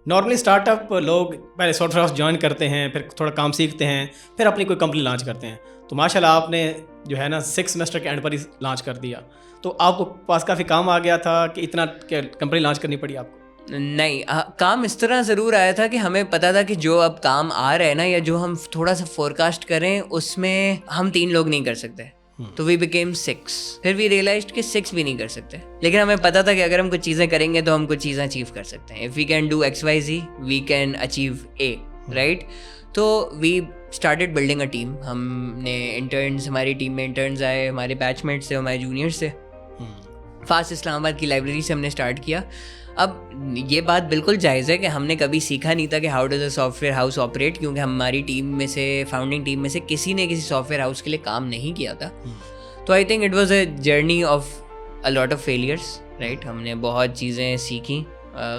Normally startup लोग पहले software house join करते हैं, फिर थोड़ा काम सीखते हैं, फिर अपनी कोई कंपनी लॉन्च करते हैं। तो माशाल्लाह आपने जो है ना 6 सेमेस्टर के एंड पर ही लॉन्च कर दिया, तो आपको पास काफ़ी काम आ गया था कि इतना कंपनी लॉन्च करनी पड़ी आपको? नहीं, काम इस तरह ज़रूर आया था कि हमें पता था कि जो अब काम आ रहा है ना, या जो हम थोड़ा सा फोरकास्ट करें उसमें हम 3 लोग नहीं कर सकते। तो वी बिकेम 6। फिर वी रियलाइज्ड कि 6 भी नहीं कर सकते, लेकिन हमें पता था कि अगर हम कुछ चीज़ें करेंगे तो हम कुछ चीज़ें अचीव कर सकते हैं। If we can do XYZ we can achieve A, right. तो we started building a team. हमने इंटर्न्स, हमारी टीम में इंटर्न्स आए, हमारे बैचमेट्स से, हमारे जूनियर्स से। फास्ट इस्लामाबाद की लाइब्रेरी से हमने स्टार्ट किया। अब ये बात बिल्कुल जायज़ है कि हमने कभी सीखा नहीं था कि how does a software house operate, क्योंकि हमारी टीम में से, फाउंडिंग टीम में से किसी ने किसी सॉफ्टवेयर हाउस के लिए काम नहीं किया था। तो I think it was a journey of a lot of failures, right. हमने बहुत चीज़ें सीखी,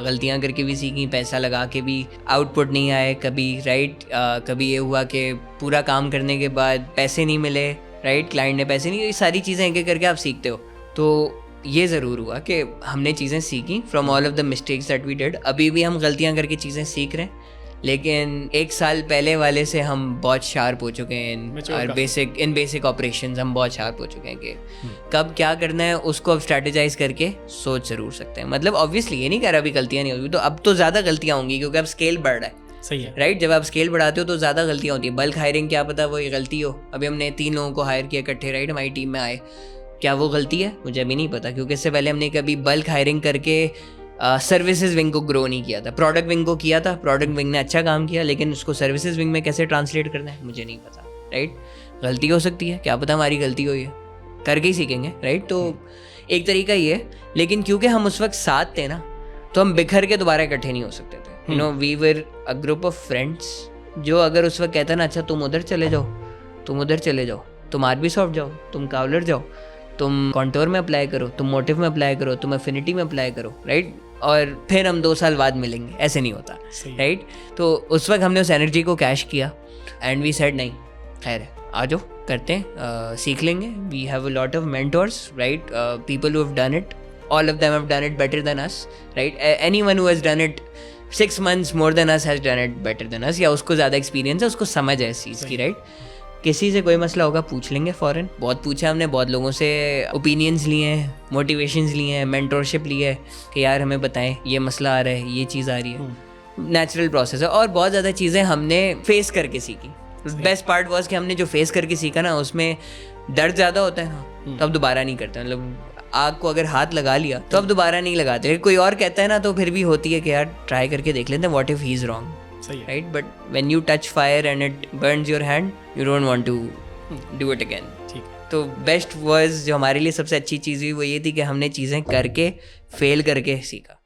गलतियाँ करके भी सीखी, पैसा लगा के भी आउटपुट नहीं आए कभी, राइट। कभी ये हुआ कि पूरा काम करने के बाद पैसे नहीं मिले, राइट, क्लाइंट ने पैसे नहीं, ये सारी चीज़ें एक एक करके आप सीखते हो। तो ये ज़रूर हुआ कि हमने चीज़ें सीखी from all of the mistakes that we did. अभी भी हम गलतियाँ करके चीज़ें सीख रहे हैं, लेकिन 1 साल पहले वाले से हम बहुत शार्प हो चुके हैं। इन बेसिक ऑपरेशंस हम बहुत शार्प हो चुके हैं कि कब क्या करना है उसको अब स्ट्रैटेजाइज करके सोच ज़रूर सकते हैं। मतलब ऑब्वियसली ये नहीं कह रहा अभी गलतियाँ नहीं होगी, तो अब तो ज़्यादा गलतियाँ होंगी क्योंकि अब स्केल बढ़ रहा है। सही है, राइट। जब आप स्केल बढ़ाते हो तो ज़्यादा गलतियाँ होती हैं। बल्क हायरिंग, क्या पता वो ये गलती हो। अभी हमने 3 लोगों को हायर किया इकट्ठे, राइट, हमारी टीम में आए, क्या वो गलती है? मुझे अभी नहीं पता, क्योंकि इससे पहले हमने कभी बल्क हायरिंग करके सर्विसेज विंग को ग्रो नहीं किया था। प्रोडक्ट विंग को किया था, प्रोडक्ट विंग ने अच्छा काम किया, लेकिन उसको सर्विसेज विंग में कैसे ट्रांसलेट करना है मुझे नहीं पता, राइट। गलती हो सकती है, क्या पता हमारी गलती हो, ये करके ही सीखेंगे, राइट। तो एक तरीका ये है, लेकिन क्योंकि हम उस वक्त साथ थे ना, तो हम बिखर के दोबारा इकट्ठे नहीं हो सकते थे। You know, we were a group of friends, जो अगर उस वक्त कहता ना, अच्छा तुम उधर चले जाओ, तुम उधर चले जाओ, तुम आरबीसॉफ्ट जाओ, तुम कावलर जाओ, तुम कॉन्टोर में अप्लाई करो, तुम मोटिव में अप्लाई करो, तुम एफिनिटी में अप्लाई करो, राइट, और फिर हम 2 साल बाद मिलेंगे, ऐसे नहीं होता, राइट। तो उस वक्त हमने उस एनर्जी को कैश किया एंड वी सेड नहीं, खैर आ जाओ करते हैं, सीख लेंगे। We have a lot of mentors, right, people who have done it, all of them have done it better than us, right. Anyone who has done it 6 months more than us has done it better than us, या उसको ज़्यादा experience है, उसको समझ है इस चीज़ की, right. किसी से कोई मसला होगा पूछ लेंगे फ़ौरन। बहुत पूछा हमने, बहुत लोगों से ओपिनियंस लिए हैं, मोटिवेशंस लिए हैं, मेंटोरशिप ली है कि यार हमें बताएं ये मसला आ रहा है, ये चीज़ आ रही है। नेचुरल प्रोसेस है, और बहुत ज़्यादा चीज़ें हमने फेस करके सीखी। बेस्ट पार्ट वॉज कि हमने जो फेस करके सीखा ना, उसमें दर्द ज़्यादा होता है ना, तो अब दोबारा नहीं करते। मतलब आग को अगर हाथ लगा लिया तो अब दोबारा नहीं लगाते। कोई और कहता है ना तो फिर भी होती है कि यार ट्राई करके देख लेते हैं, what if he is wrong, right? But when you touch fire and it burns your hand, you don't want to do it again. तो बेस्ट was, जो हमारे लिए सबसे अच्छी चीज़ हुई वो ये थी कि हमने चीज़ें करके फेल करके सीखा।